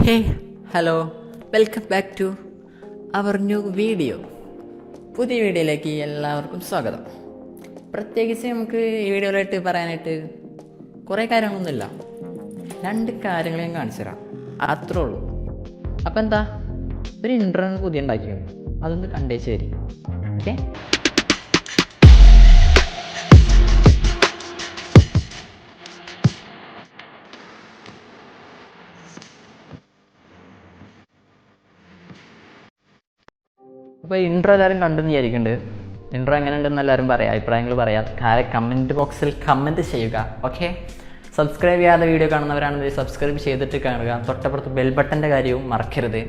Hey hello, welcome back to our new video. പുതിയ വീഡിയോയിലേക്ക് എല്ലാവർക്കും സ്വാഗതം. പ്രത്യേകിച്ച് നമുക്ക് ഈ വീഡിയോയിലായിട്ട് പറയാനായിട്ട് കുറേ കാര്യങ്ങളൊന്നുമില്ല. 2 കാര്യങ്ങൾ ഞാൻ കാണിച്ചു തരാം, അത്രേ ഉള്ളൂ. അപ്പം എന്താ, ഒരു ഇൻട്രോ പുതിയ ഉണ്ടാക്കിയാണ്, അതൊന്ന് കണ്ടേച്ച് തരും. ഓക്കെ, അപ്പോൾ ഇൻട്രോ എല്ലാവരും കണ്ടെന്ന് വിചാരിക്കുന്നുണ്ട്. ഇൻട്രോ എങ്ങനെ ഉണ്ടെന്ന് എല്ലാവരും പറയാം, അഭിപ്രായങ്ങൾ പറയാം. കമൻറ്റ് ബോക്സിൽ കമൻറ്റ് ചെയ്യുക. ഓക്കെ, സബ്സ്ക്രൈബ് ചെയ്യാതെ വീഡിയോ കാണുന്നവരാണെങ്കിൽ സബ്സ്ക്രൈബ് ചെയ്തിട്ട് കാണുക. തൊട്ടപ്പുറത്ത് ബെൽ ബട്ടൻ്റെ കാര്യവും മറക്കരുത്.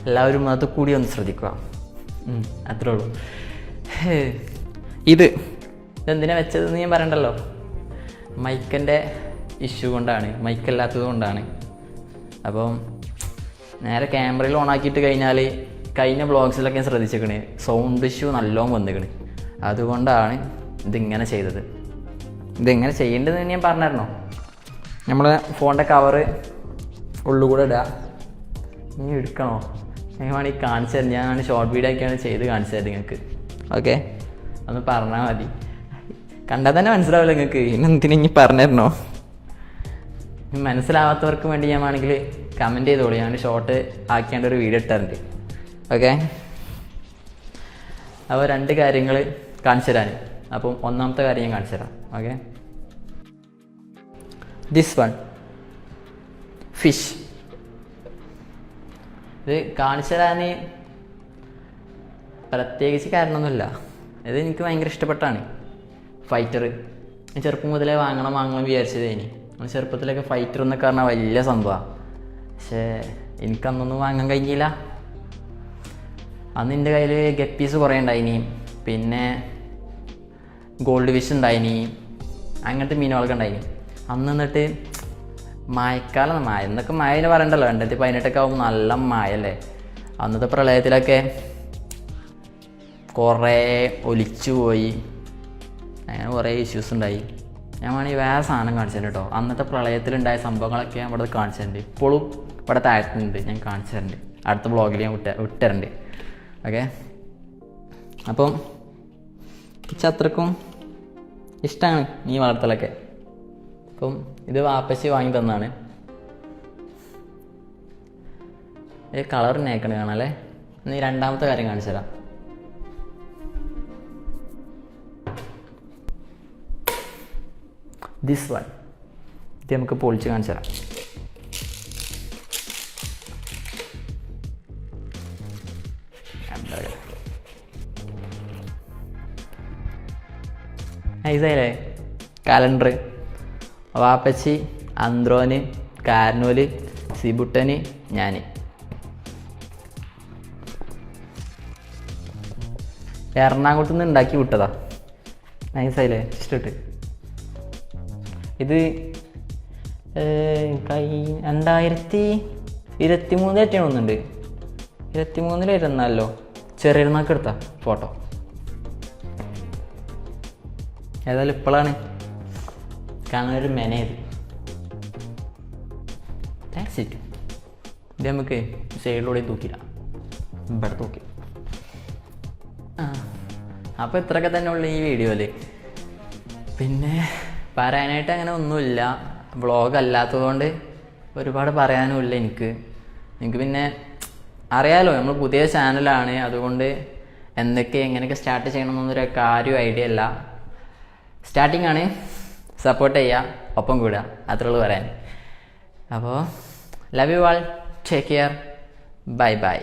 എല്ലാവരും അത് കൂടി ഒന്ന് ശ്രദ്ധിക്കുക. അത്രേ ഉള്ളൂ. ഇതെന്തിനാ വെച്ചതെന്ന് ഞാൻ പറയണ്ടല്ലോ. മൈക്കിൻ്റെ ഇഷ്യൂ കൊണ്ടാണ്, മൈക്കല്ലാത്തത് കൊണ്ടാണ്. അപ്പം നേരെ ക്യാമറയിൽ ഓണാക്കിയിട്ട് കഴിഞ്ഞാൽ കഴിഞ്ഞ ബ്ലോഗ്സിലൊക്കെ ഞാൻ ശ്രദ്ധിച്ചേക്കണേ, സൗണ്ട് ഇഷ്യൂ നല്ലോണം വന്നിക്കണ്. അതുകൊണ്ടാണ് ഇതിങ്ങനെ ചെയ്തത്. ഇതെങ്ങനെ ചെയ്യേണ്ടതെന്ന് ഞാൻ പറഞ്ഞായിരുന്നോ. നമ്മളെ ഫോണിൻ്റെ കവറ് ഉള്ളുകൂടെ ഇടുക. നീ എടുക്കണോ? ഞാൻ വേണമെങ്കിൽ കാണിച്ചു തരാം. ഞാൻ ഷോർട്ട് വീഡിയോ ഒക്കെയാണ് ചെയ്ത് കാണിച്ചു തരാം നിങ്ങൾക്ക്. ഓക്കെ, ഒന്ന് പറഞ്ഞാൽ മതി. കണ്ടാൽ തന്നെ മനസ്സിലാവില്ല നിങ്ങൾക്ക്. ഇന്നെന്തിനാ ഇനി പറഞ്ഞിരുന്നോ? മനസ്സിലാവാത്തവർക്ക് വേണ്ടി ഞാൻ വേണമെങ്കിൽ കമൻറ്റ് ചെയ്തോളൂ. ഞാൻ ഷോർട്ട് ആക്കിയാണ്ട് ഒരു വീഡിയോ ഇട്ടാറുണ്ട്. ഓക്കെ, അപ്പോൾ 2 കാര്യങ്ങൾ കാണിച്ചു തരാൻ. അപ്പം ഒന്നാമത്തെ കാര്യം ഞാൻ കാണിച്ചു തരാം. Okay, this one fish. ഇത് കാണിച്ചു തരാൻ പ്രത്യേകിച്ച് കാരണമൊന്നുമില്ല. ഇത് എനിക്ക് ഭയങ്കര ഇഷ്ടപ്പെട്ടാണ്. ഫൈറ്റർ ചെറുപ്പം മുതലേ വാങ്ങണം വിചാരിച്ചത്. ഇനി ചെറുപ്പത്തിലൊക്കെ ഫൈറ്റർ എന്നൊക്കെ പറഞ്ഞാൽ വലിയ സംഭവമാണ്. പക്ഷേ എനിക്കന്നൊന്നും വാങ്ങാൻ കഴിഞ്ഞില്ല. അന്ന് എൻ്റെ കയ്യിൽ ഗപ്പീസ് കുറേ ഉണ്ടായിനി, പിന്നെ ഗോൾഡ് ഫിഷ് ഉണ്ടായിനി, അങ്ങനത്തെ മീനുകളൊക്കെ ഉണ്ടായിനി. അന്ന് എന്നിട്ട് മഴക്കാലം, എന്നൊക്കെ മഴ പറയണ്ടല്ലോ. 2018 ആകുമ്പോൾ നല്ല മഴയല്ലേ. അന്നത്തെ പ്രളയത്തിലൊക്കെ കുറേ ഒലിച്ചു പോയി, അങ്ങനെ കുറേ ഇഷ്യൂസ് ഉണ്ടായി. ഞാൻ വേണമെങ്കിൽ വേറെ സാധനം കാണിച്ചിട്ടുണ്ട് കേട്ടോ. അന്നത്തെ പ്രളയത്തിലുണ്ടായ സംഭവങ്ങളൊക്കെ ഞാൻ ഇവിടെ കാണിച്ചിട്ടുണ്ട്. ഇപ്പോഴും ഇവിടെ താഴ്ത്തുന്നുണ്ട്, ഞാൻ കാണിച്ചു തരുന്നുണ്ട്. അടുത്ത ബ്ലോഗിൽ ഞാൻ വിട്ടുതരുന്നുണ്ട്. ഓക്കെ, അപ്പം അത്രക്കും ഇഷ്ടമാണ് ഈ വളർത്തലൊക്കെ. അപ്പം ഇത് വാപ്പച്ചി വാങ്ങി തന്നാണ്. കളർ നേക്കണ് കാണാല്ലേ. ഇനി രണ്ടാമത്തെ കാര്യം കാണിച്ചു തരാം. ദിസ് വൺ, ഇത് നമുക്ക് പൊളിച്ച് കാണിച്ചു തരാം. നൈസായില്ലേ കലണ്ടർ. വാപ്പച്ചി, അന്ത്രോന്, കാരനോല്, സിബുട്ടന്, ഞാൻ. എറണാകുളത്ത് നിന്ന് ഉണ്ടാക്കി വിട്ടതാ. നൈസായില്ലേ, ഇഷ്ടപ്പെട്ട്. ഇത് 2023 ഒന്നുണ്ട്. 23 ചെറിയനാൾക്ക് എടുത്ത ഫോട്ടോ. ഏതായാലും ഇപ്പോഴാണ് കാണാനൊരു മെനയത്. Tax it. ഇത് നമുക്ക് സൈഡിലൂടെ തൂക്കില്ല, ഇവിടെ തൂക്കി. അപ്പോൾ ഇത്രയൊക്കെ തന്നെ ഉള്ളു ഈ വീഡിയോയിൽ. പിന്നെ പറയാനായിട്ട് അങ്ങനെ ഒന്നുമില്ല. വ്ളോഗ് അല്ലാത്തതുകൊണ്ട് ഒരുപാട് പറയാനുമില്ല എനിക്ക്. പിന്നെ അറിയാലോ, നമ്മൾ പുതിയ ചാനലാണ്. അതുകൊണ്ട് എങ്ങനെയൊക്കെ സ്റ്റാർട്ട് ചെയ്യണമെന്നൊരു കാര്യം ഐഡിയ അല്ല. സ്റ്റാർട്ടിങ് ആണ്, സപ്പോർട്ട് ചെയ്യുക, ഒപ്പം കൂടുക, അത്രേ ഉള്ളൂ പറയാൻ. അപ്പോൾ love you all, take care, bye bye.